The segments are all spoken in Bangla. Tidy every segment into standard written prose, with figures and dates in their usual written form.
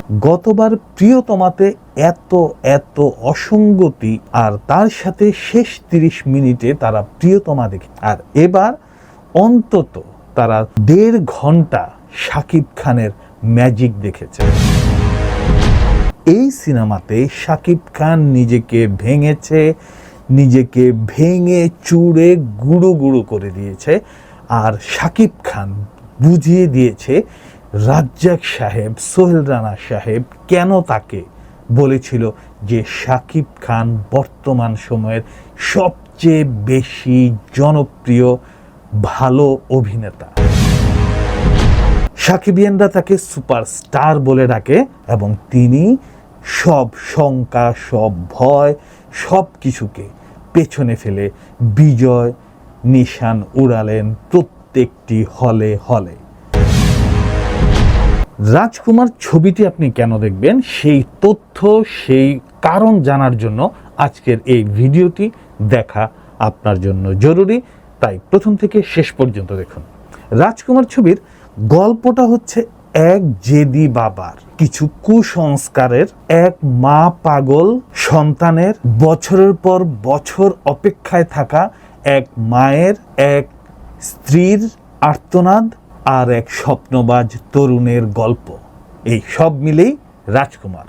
গতবার প্রিয়তমাতে এত এত অসঙ্গতি, আর তার সাথে শেষ 30 মিনিটে তারা প্রিয়তমা দেখে, আর এবার অন্তত তারা 1.5 ঘন্টা শাকিব খানের ম্যাজিক দেখেছে। এই সিনেমাতে শাকিব খান নিজেকে ভেঙেছে, নিজেকে ভেঙে চুড়ে গুঁড়ো গুঁড়ো করে দিয়েছে। আর শাকিব খান বুঝিয়ে দিয়েছে রাজ্জাক সাহেব, সোহেল রানা সাহেব কেন তাকে বলেছিল যে শাকিব খান বর্তমান সময়ের সবচেয়ে বেশি জনপ্রিয় ভালো অভিনেতা। সাকিবিয়ানরা তাকে সুপারস্টার বলে ডাকে এবং তিনি সব শঙ্কা, সব ভয়, সব কিছুকে পেছনে ফেলে বিজয় নিশান উড়ালেন প্রত্যেকটি হলে হলে। রাজকুমার ছবিটি আপনি কেন দেখবেন, সেই তথ্য, সেই কারণ জানার জন্য আজকের এই ভিডিওটি দেখা আপনার জন্য জরুরি, তাই প্রথম থেকে শেষ পর্যন্ত দেখুন। রাজকুমার ছবির গল্পটা হচ্ছে এক জেদি বাবার কিছু কুসংস্কারের, এক মা পাগল সন্তানের, বছরের পর বছর অপেক্ষায় থাকা এক মায়ের, এক স্ত্রীর আর্তনাদ, আর এক স্বপ্নবাজ তরুণের গল্প। এই সব মিলেই রাজকুমার।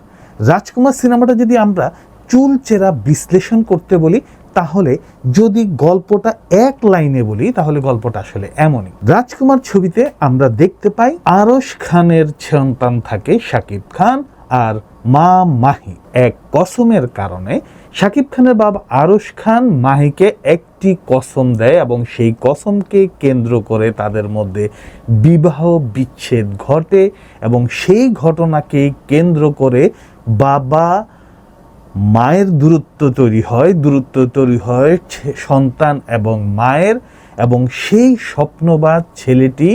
রাজকুমার সিনেমাটা যদি আমরা চুলচেরা বিশ্লেষণ করতে বলি, তাহলে যদি গল্পটা এক লাইনে বলি, তাহলে গল্পটা আসলে এমনই। রাজকুমার ছবিতে আমরা দেখতে পাই আরশ খানের সন্তান থাকে শাকিব খান আর মা মাহি। এক কসমের কারণে শাকিব খানের বাবা আরশ খান মাহিকে একটি কসম দেয় এবং সেই কসমকে কেন্দ্র করে তাদের মধ্যে বিবাহ বিচ্ছেদ ঘটে এবং সেই ঘটনাকে কেন্দ্র করে বাবা মায়ের দূরত্ব তৈরি হয় সন্তান এবং মায়ের, এবং সেই স্বপ্নবাজ ছেলেটি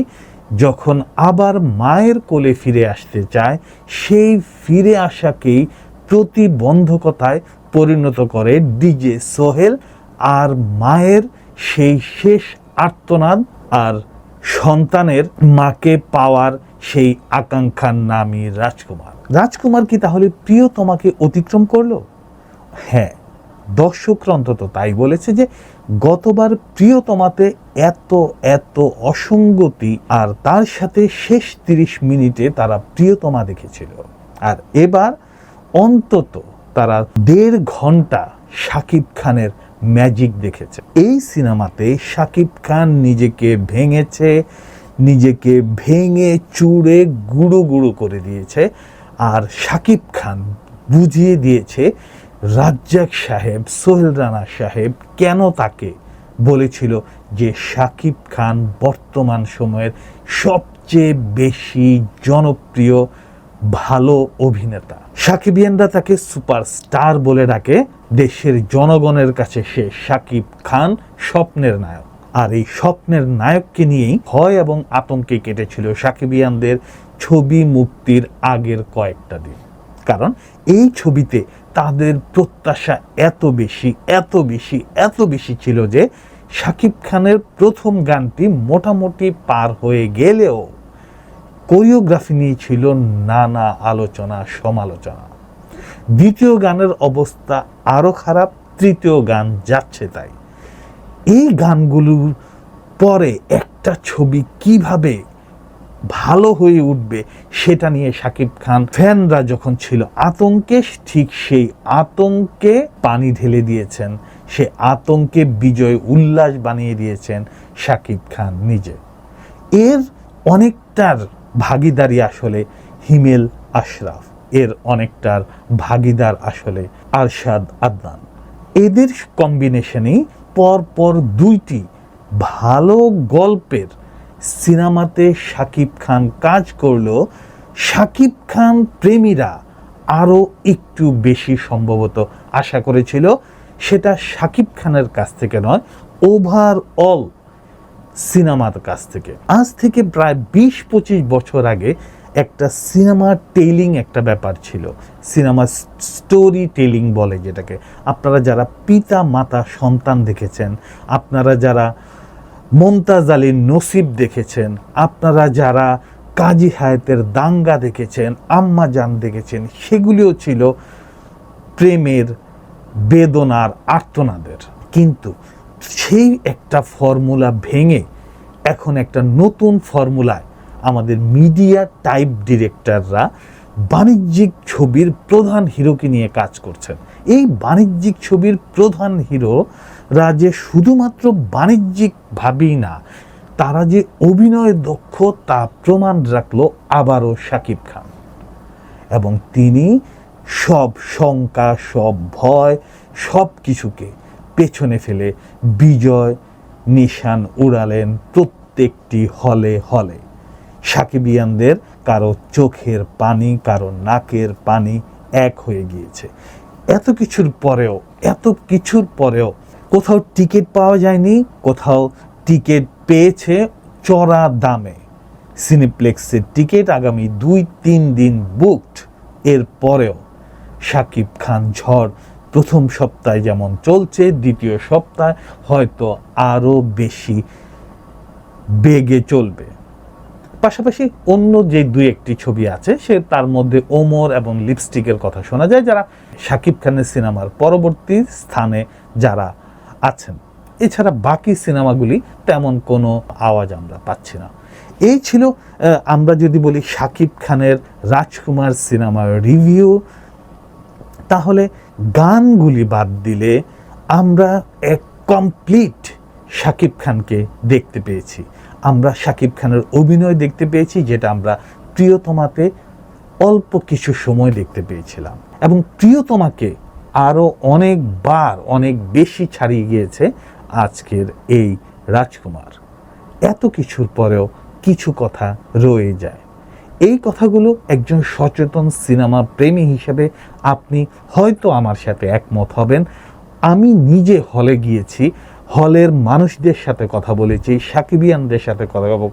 যখন আবার মায়ের কোলে ফিরে আসতে চায়, সেই ফিরে আসাকেই প্রতিবন্ধকতায় পরিণত করে ডিজে সোহেল। আর মায়ের সেই শেষ আর্তনাদ আর সন্তানের মাকে পাওয়ার সেই আকাঙ্ক্ষার নামই রাজকুমার। রাজকুমার কি তাহলে প্রিয়তমাকে অতিক্রম করলো? হ্যাঁ, দর্শকরা অন্তত তাই বলেছে যে গতবার প্রিয়তমাতে এত এত অসঙ্গতি, আর তার সাথে শেষ 30 মিনিটে তারা প্রিয়তমা দেখেছিল, আর এবার অন্তত তারা 1.5 ঘন্টা শাকিব খানের ম্যাজিক দেখেছে। এই সিনেমাতে শাকিব খান নিজেকে ভেঙেছে, নিজেকে ভেঙে চুড়ে গুঁড়ো গুঁড়ো করে দিয়েছে। আর শাকিব খান বুঝিয়ে দিয়েছে রাজ্জাক সাহেব, সোহেল রানা সাহেব কেন তাকে বলেছিল যে শাকিব খান বর্তমান সময়ের সবচেয়ে বেশি জনপ্রিয় ভালো অভিনেতা। সাকিবিয়ানরা তাকে সুপারস্টার বলে ডাকে। দেশের জনগণের কাছে সে শাকিব খান স্বপ্নের নায়ক, আর এই স্বপ্নের নায়ককে নিয়েই ভয় এবং আতঙ্কে কেটেছিল সাকিবিয়ানদের ছবি মুক্তির আগের কয়েকটা দিন। কারণ এই ছবিতে তাদের প্রত্যাশা এত বেশি ছিল যে শাকিব খানের প্রথম গানটি মোটামুটি পার হয়ে গেলেও কোরিওগ্রাফি নিয়ে ছিল নানা আলোচনা সমালোচনা। দ্বিতীয় গানের অবস্থা আরো খারাপ, তৃতীয় গান যাচ্ছে তাই। এই গানগুলোর পরে একটা ছবি কিভাবে ভালো হয়ে উঠবে সেটা নিয়ে শাকিব খান ফ্যানরা যখন ছিল আতঙ্কে, ঠিক সেই আতঙ্কে পানি ঢেলে দিয়েছেন, সে আতঙ্কে বিজয় উল্লাস বানিয়ে দিয়েছেন শাকিব খান নিজে। এর অনেকটার ভাগিদারি আসলে হিমেল আশরাফ, এর অনেকটার ভাগিদার আসলে আরশাদ আদনান। এদের কম্বিনেশনেই পরপর 2টি ভালো গল্পের সিনেমাতে শাকিব খান কাজ করলেও শাকিব খান প্রেমীরা আরও একটু বেশি সম্ভবত আশা করেছিল। সেটা শাকিব খানের কাছ থেকে নয়, ওভারঅল সিনেমার কাছ থেকে। আজ থেকে প্রায় 20-25 বছর আগে একটা সিনেমা টেলিং একটা ব্যাপার ছিল, সিনেমা স্টোরি টেলিং বলে যেটাকে। আপনারা যারা পিতা মাতা সন্তান দেখেছেন, আপনারা যারা মুমতাজ আলীর নসিব দেখেছেন, আপনারা যারা কাজী হায়াতের দাঙ্গা দেখেছেন, আম্মা জান দেখেছেন, সেগুলিও ছিল প্রেমের, বেদনার, আর্তনাদের। কিন্তু সেই একটা ফর্মুলা ভেঙে এখন একটা নতুন ফর্মুলায় আমাদের মিডিয়া টাইপ ডিরেক্টররা বাণিজ্যিক ছবির প্রধান হিরোকে নিয়ে কাজ করছেন। এই বাণিজ্যিক ছবির প্রধান হিরোরা যে শুধুমাত্র বাণিজ্যিকভাবেই না, তারা যে অভিনয়ে দক্ষ তা প্রমাণ রাখলো আবারও শাকিব খান। এবং তিনি সব শঙ্কা, সব ভয়, সব কিছুকে পেছনে ফেলে বিজয় নিশান উড়ালেন প্রত্যেকটি হলে হলে। সাকিবিয়ানদের কারো চোখের পানি, কারো নাকের পানি এক হয়ে গিয়েছে। এত কিছুর পরেও কোথাও টিকিট পাওয়া যায়নি, কোথাও টিকিট পেয়েছে চড়া দামে। সিনেপ্লেক্সের টিকিট আগামী 2-3 দিন বুকড। এর পরেও শাকিব খান ঝড় প্রথম সপ্তাহে যেমন চলছে, দ্বিতীয় সপ্তাহে হয়তো আরও বেশি বেগে চলবে। পাশাপাশি অন্য যে 2-1টি ছবি আছে সে তার মধ্যে ওমর এবং লিপস্টিকের কথা শোনা যায়, যারা শাকিব খানের সিনেমার পরবর্তী স্থানে যারা আছেন। এছাড়া বাকি সিনেমাগুলি তেমন কোনো আওয়াজ আমরা পাচ্ছি না। এই ছিল আমরা যদি বলি শাকিব খানের রাজকুমার সিনেমার রিভিউ। তাহলে গানগুলি বাদ দিলে আমরা এক কমপ্লিট শাকিব খানকে দেখতে পেয়েছি। আমরা শাকিব খানের অভিনয় দেখতে পেয়েছি, যেটা আমরা প্রিয়তমাতে অল্প কিছু সময় দেখতে পেয়েছিলাম। এবং প্রিয়তমাকে আরও অনেকবার অনেক বেশি ছাড়িয়ে গিয়েছে আজকের এই রাজকুমার। এত কিছুর পরেও কিছু কথা রয়ে যায়। এই কথাগুলো একজন সচেতন সিনেমা প্রেমী হিসেবে আপনি হয়তো আমার সাথে একমত হবেন। আমি নিজে হলে গিয়েছি, হলের মানুষদের সাথে কথা বলেছি, সাকিবিয়ানদের সাথে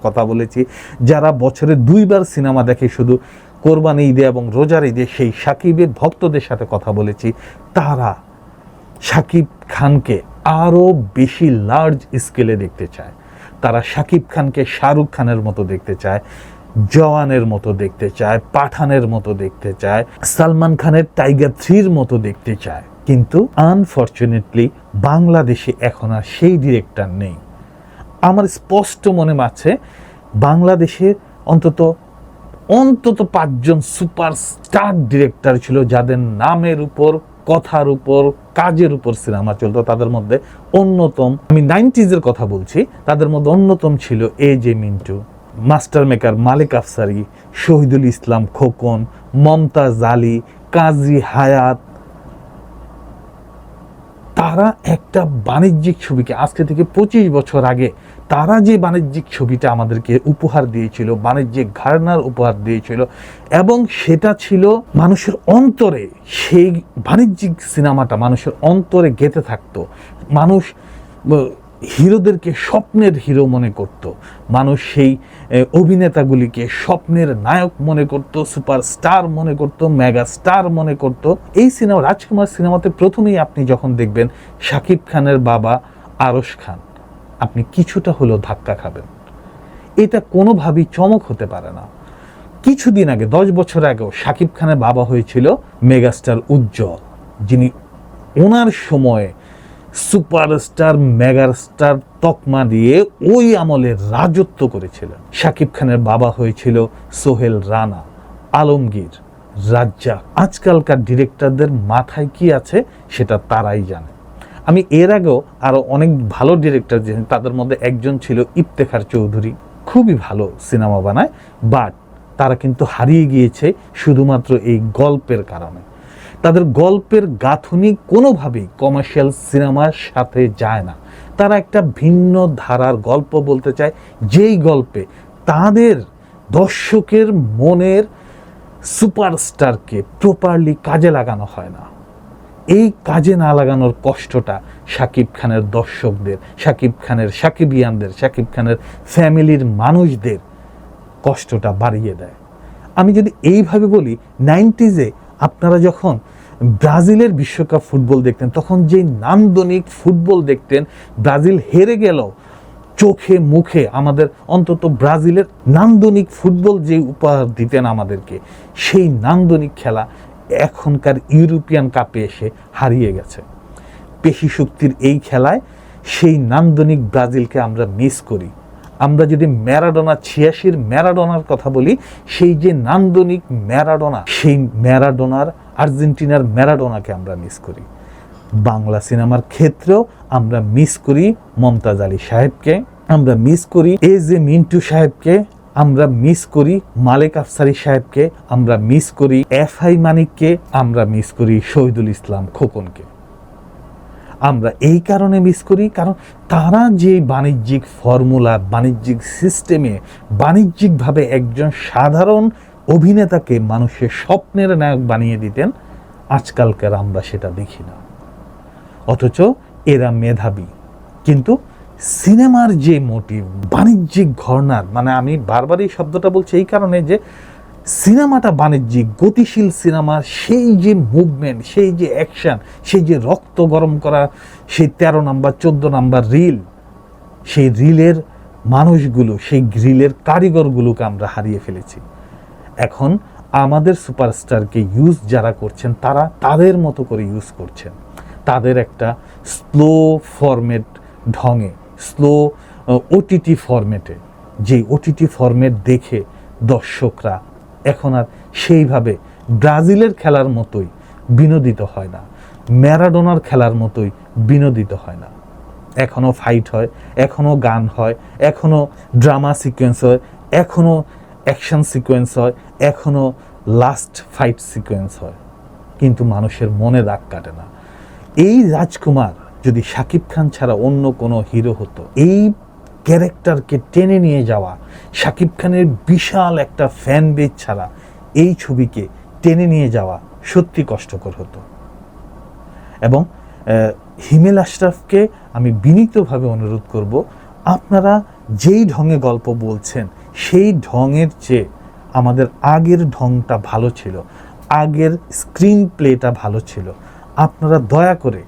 কথা বলেছি, যারা বছরে 2 বার সিনেমা দেখে, শুধু কোরবানি ঈদে এবং রোজার ঈদে, সেই সাকিবের ভক্তদের সাথে কথা বলেছি। তারা শাকিব খানকে আরও বেশি লার্জ স্কেলে দেখতে চায়। তারা শাকিব খানকে শাহরুখ খানের মতো দেখতে চায়, জওয়ানের মতো দেখতে চায়, পাঠানের মতো দেখতে চায়, সালমান খানের টাইগার 3-র মতো দেখতে চায়। কিন্তু আনফরচুনেটলি বাংলাদেশে এখন আর সেই ডিরেক্টর নেই। আমার স্পষ্ট মনে আছে বাংলাদেশে অন্তত 5 জন সুপারস্টার ডিরেক্টর ছিল, যাদের নামের উপর, কথার উপর, কাজের উপর সিনেমা চলতো। তাদের মধ্যে অন্যতম, আমি 90s-এর কথা বলছি, তাদের মধ্যে অন্যতম ছিল এজে মিন্টু, মাস্টার মেকার মালিক আফসারি, শহীদুল ইসলাম খোকন, মমতাজ আলী, কাজী হায়াত। তারা একটা বাণিজ্যিক ছবিকে আজকে থেকে 25 বছর আগে তারা যে বাণিজ্যিক ছবিটা আমাদেরকে উপহার দিয়েছিল, বাণিজ্যিক ঘরানার উপহার দিয়েছিল, এবং সেটা ছিল মানুষের অন্তরে, সেই বাণিজ্যিক সিনেমাটা মানুষের অন্তরে গেঁথে থাকতো। মানুষ হিরোদেরকে স্বপ্নের হিরো মনে করত, মানুষ সেই অভিনেতাগুলিকে স্বপ্নের নায়ক মনে করত, সুপারস্টার মনে করত, মেগা স্টার মনে করত। এই সিনেমা রাজকুমার সিনেমাতে প্রথমেই আপনি যখন দেখবেন শাকিব খানের বাবা আরশ খান, আপনি কিছুটা হলেও ধাক্কা খাবেন। এটা কোনোভাবেই চমক হতে পারে না। কিছুদিন আগে, 10 বছর আগেও শাকিব খানের বাবা হয়েছিল মেগাস্টার উজ্জ্বল, যিনি ওনার সময়ে সুপারস্টার, মেগাস্টার তকমা দিয়ে ওই আমলে রাজত্ব করেছিলেন। শাকিব খানের বাবা হয়েছিল সোহেল রানা, আলমগীর, রাজ্জাক। আজকালকার ডিরেক্টরদের মাথায় কি আছে সেটা তারাই জানে। আমি এর আগেও আরও অনেক ভালো ডিরেক্টর জানি, তাদের মধ্যে একজন ছিল ইফতেখার চৌধুরী, খুবই ভালো সিনেমা বানায়, বাট তারা কিন্তু হারিয়ে গিয়েছে শুধুমাত্র এই গল্পের কারণে। তাদের গল্পের গাঁথুনি কোনোভাবেই কমার্শিয়াল সিনেমার সাথে যায় না। তারা একটা ভিন্ন ধারার গল্প বলতে চায়, যেই গল্পে তাদের দর্শকের মনের সুপারস্টারকে প্রপারলি কাজে লাগানো হয় না। এই কাজে না লাগানোর কষ্টটা শাকিব খানের দর্শকদের, শাকিব খানের সাকিবিয়ানদের, শাকিব খানের ফ্যামিলির মানুষদের কষ্টটা বাড়িয়ে দেয়। আমি যদি এইভাবে বলি, 90s-এ আপনারা যখন ব্রাজিলের বিশ্বকাপ ফুটবল দেখতেন, তখন যে নান্দনিক ফুটবল দেখতেন, ব্রাজিল হেরে গেল চোখে মুখে আমাদের অন্তত ব্রাজিলের নান্দনিক ফুটবল যে উপহার দিতেন আমাদেরকে, সেই নান্দনিক খেলা এখনকার ইউরোপিয়ান কাপে এসে হারিয়ে গেছে। পেশি শক্তির এই খেলায় সেই নান্দনিক ব্রাজিলকে আমরা মিস করি। আমরা যদি ম্যারাডোনা 86-র ম্যারাডোনার কথা বলি, সেই যে নান্দনিক ম্যারাডোনা, সেই ম্যারাডোনার আর্জেন্টিনার ম্যারাডোনাকে আমরা মিস করি। বাংলা সিনেমার ক্ষেত্রেও আমরা মিস করি মমতাজ আলী সাহেবকে, আমরা মিস করি এজে মিন্টু সাহেবকে, আমরা মিস করি মালেক আফসারি সাহেবকে, আমরা মিস করি এফআই মানিককে, আমরা মিস করি শহীদুল ইসলাম খোকনকে। আমরা এই কারণে মিস করি কারণ তারা যে বাণিজ্যিক ফর্মুলা, বাণিজ্যিক সিস্টেমে বাণিজ্যিকভাবে একজন সাধারণ অভিনেতাকে মানুষের স্বপ্নের নায়ক বানিয়ে দিতেন, আজকালকার আমরা সেটা দেখি না। অথচ এরা মেধাবী, কিন্তু সিনেমার যে মোটিভ, বাণিজ্যিক ঘরনার, মানে আমি বারবার এই শব্দটা বলছি এই কারণে যে সিনেমাটা বাণিজ্যিক, গতিশীল সিনেমার সেই যে মুভমেন্ট, সেই যে অ্যাকশন, সেই যে রক্ত গরম করা, সেই 13 নাম্বার 14 নাম্বার রিল, সেই রিলের মানুষগুলো, সেই রিলের কারিগরগুলোকে আমরা হারিয়ে ফেলেছি। এখন আমাদের সুপারস্টারকে ইউজ যারা করছেন, তারা তাদের মতো করে ইউজ করছেন, তাদের একটা স্লো ফরম্যাট ঢঙে, স্লো ওটিটি ফরম্যাটে, যে ওটিটি ফরম্যাট দেখে দর্শকরা এখন আর সেইভাবে ব্রাজিলের খেলার মতোই বিনোদিত হয় না, ম্যারাডোনার খেলার মতোই বিনোদিত হয় না। এখনও ফাইট হয়, এখনও গান হয়, এখনও ড্রামা সিকোয়েন্স হয়, এখনও অ্যাকশন সিকোয়েন্স হয়, এখনও লাস্ট ফাইট সিকোয়েন্স হয়, কিন্তু মানুষের মনে দাগ কাটে না। এই রাজকুমার যদি শাকিব খান ছাড়া অন্য কোনো হিরো হতো, এই ক্যারেক্টারকে টেনে নিয়ে যাওয়া, শাকিব খানের বিশাল একটা ফ্যান বেজ ছাড়া এই ছবিকে টেনে নিয়ে যাওয়া সত্যি কষ্টকর হতো। এবং হিমেল আশরাফকে আমি বিনীতভাবে অনুরোধ করব, আপনারা যেই ঢঙে গল্প বলছেন সেই ঢঙের চেয়ে আমাদের আগের ঢংটা ভালো ছিল, আগের স্ক্রিন প্লেটা ভালো ছিল। আপনারা দয়া করে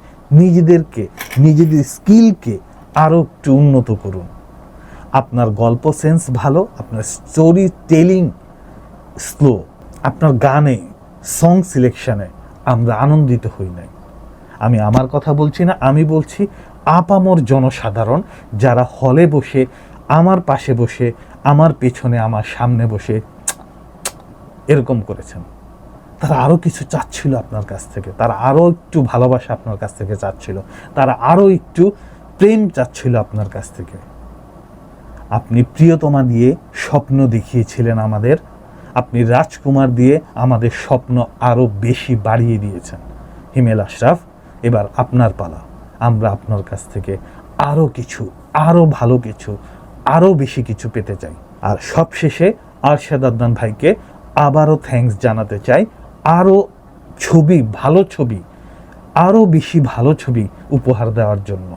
নিজেদের স্কিলকে আরও একটু উন্নত করুন। আপনার গল্প সেন্স ভালো, আপনার স্টোরি টেলিং স্লো, আপনার গানে, সং সিলেকশনে আমরা আনন্দিত হই নাই। আমি আমার কথা বলছি না, আমি বলছি আপামর জনসাধারণ যারা হলে বসে, আমার পাশে বসে, আমার পেছনে, আমার সামনে বসে এরকম করেছেন, তারা আরও কিছু চাচ্ছিল আপনার কাছ থেকে, তারা আরও একটু ভালোবাসা আপনার কাছ থেকে চাচ্ছিল, তারা আরও একটু প্রেম চাচ্ছিল আপনার কাছ থেকে। আপনি প্রিয়তমা দিয়ে স্বপ্ন দেখিয়েছিলেন আমাদের, আপনি রাজকুমার দিয়ে আমাদের স্বপ্ন আরও বেশি বাড়িয়ে দিয়েছেন। হিমেল আশরাফ, এবার আপনার পালা। আমরা আপনার কাছ থেকে আরও কিছু, আরও ভালো কিছু, আরও বেশি কিছু পেতে চাই। আর সবশেষে আরশাদ আদনান ভাইকে আবারও থ্যাঙ্কস জানাতে চাই, আরও ছবি, ভালো ছবি, আরও বেশি ভালো ছবি উপহার দেওয়ার জন্য।